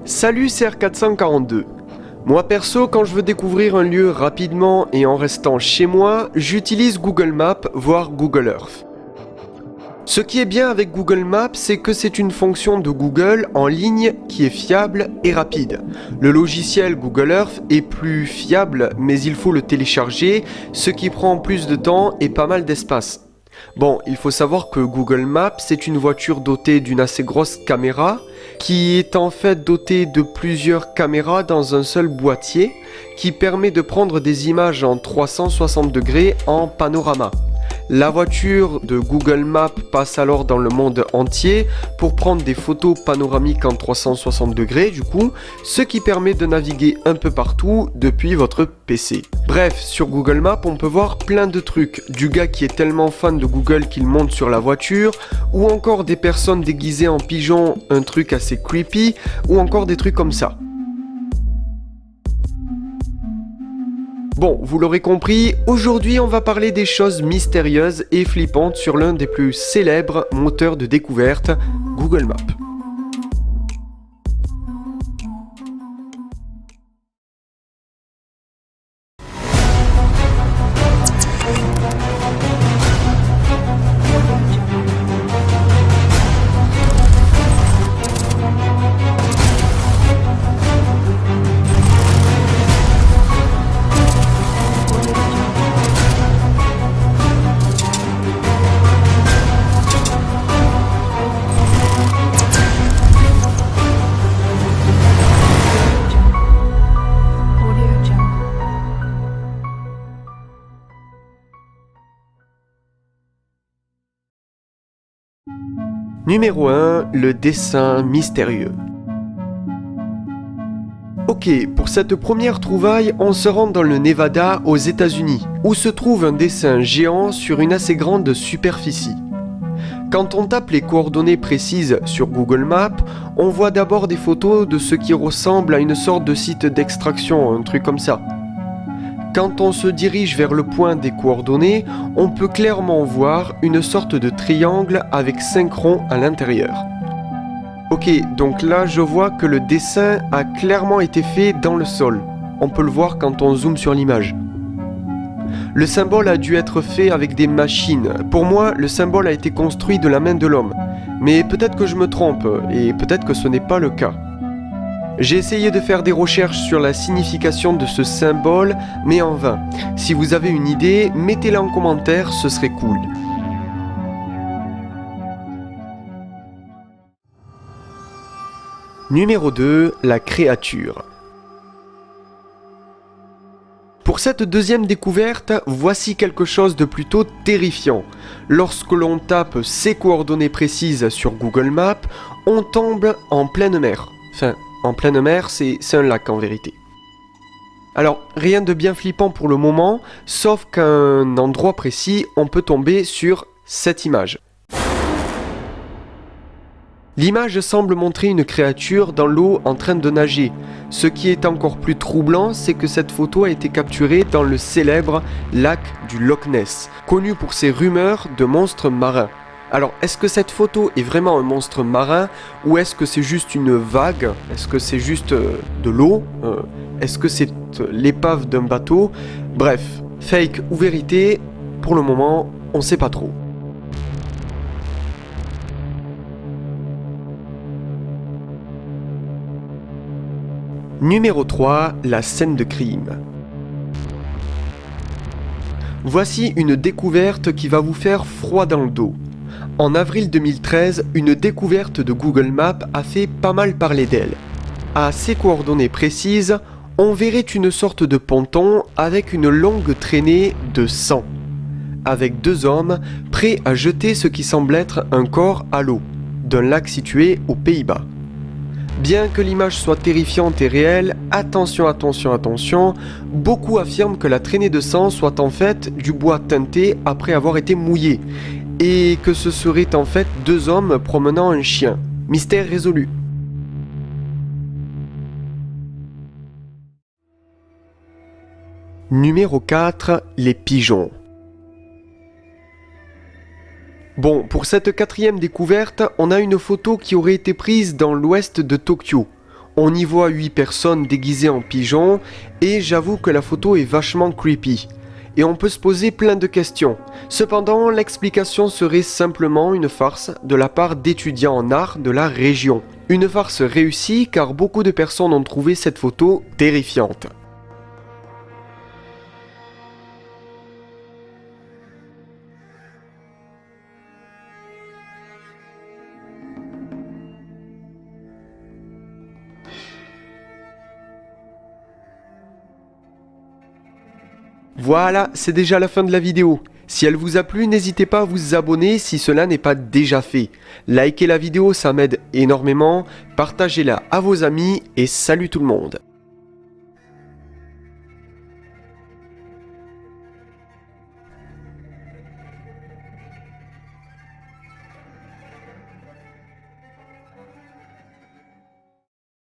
Salut, c'est R442. Moi perso, quand je veux découvrir un lieu rapidement et en restant chez moi, j'utilise Google Maps, voire Google Earth. Ce qui est bien avec Google Maps, c'est que c'est une fonction de Google en ligne qui est fiable et rapide. Le logiciel Google Earth est plus fiable, mais il faut le télécharger, ce qui prend plus de temps et pas mal d'espace. Bon, il faut savoir que Google Maps c'est une voiture dotée d'une assez grosse caméra, qui est en fait dotée de plusieurs caméras dans un seul boîtier, qui permet de prendre des images en 360 degrés en panorama. La voiture de Google Maps passe alors dans le monde entier pour prendre des photos panoramiques en 360 degrés du coup, ce qui permet de naviguer un peu partout depuis votre PC. Bref, sur Google Maps on peut voir plein de trucs, du gars qui est tellement fan de Google qu'il monte sur la voiture, ou encore des personnes déguisées en pigeons, un truc assez creepy, ou encore des trucs comme ça. Bon, vous l'aurez compris, aujourd'hui on va parler des choses mystérieuses et flippantes sur l'un des plus célèbres moteurs de découverte, Google Maps. Numéro 1, le dessin mystérieux. Ok, pour cette première trouvaille, on se rend dans le Nevada aux États-Unis, où se trouve un dessin géant sur une assez grande superficie. Quand on tape les coordonnées précises sur Google Maps, on voit d'abord des photos de ce qui ressemble à une sorte de site d'extraction, un truc comme ça. Quand on se dirige vers le point des coordonnées, on peut clairement voir une sorte de triangle avec 5 ronds à l'intérieur. Ok, donc là je vois que le dessin a clairement été fait dans le sol. On peut le voir quand on zoome sur l'image. Le symbole a dû être fait avec des machines. Pour moi, le symbole a été construit de la main de l'homme. Mais peut-être que je me trompe, et peut-être que ce n'est pas le cas. J'ai essayé de faire des recherches sur la signification de ce symbole, mais en vain. Si vous avez une idée, mettez-la en commentaire, ce serait cool. Numéro 2, la créature. Pour cette deuxième découverte, voici quelque chose de plutôt terrifiant. Lorsque l'on tape ces coordonnées précises sur Google Maps, on tombe en pleine mer. Enfin, en pleine mer, c'est un lac en vérité. Alors, rien de bien flippant pour le moment, sauf qu'à un endroit précis, on peut tomber sur cette image. L'image semble montrer une créature dans l'eau en train de nager. Ce qui est encore plus troublant, c'est que cette photo a été capturée dans le célèbre lac du Loch Ness, connu pour ses rumeurs de monstres marins. Alors, est-ce que cette photo est vraiment un monstre marin ou est-ce que c'est juste une vague? Est-ce que c'est juste de l'eau? Est-ce que c'est l'épave d'un bateau? Bref, fake ou vérité, pour le moment, on sait pas trop. Numéro 3, la scène de crime. Voici une découverte qui va vous faire froid dans le dos. En avril 2013, une découverte de Google Maps a fait pas mal parler d'elle. À ces coordonnées précises, on verrait une sorte de ponton avec une longue traînée de sang, avec 2 hommes prêts à jeter ce qui semble être un corps à l'eau, d'un lac situé aux Pays-Bas. Bien que l'image soit terrifiante et réelle, attention, beaucoup affirment que la traînée de sang soit en fait du bois teinté après avoir été mouillé, et que ce seraient en fait 2 hommes promenant un chien. Mystère résolu. Numéro 4, les pigeons. Bon, pour cette 4e découverte, on a une photo qui aurait été prise dans l'ouest de Tokyo. On y voit 8 personnes déguisées en pigeons et j'avoue que la photo est vachement creepy. Et on peut se poser plein de questions. Cependant, l'explication serait simplement une farce de la part d'étudiants en art de la région. Une farce réussie car beaucoup de personnes ont trouvé cette photo terrifiante. Voilà, c'est déjà la fin de la vidéo. Si elle vous a plu, n'hésitez pas à vous abonner si cela n'est pas déjà fait. Likez la vidéo, ça m'aide énormément. Partagez-la à vos amis et salut tout le monde.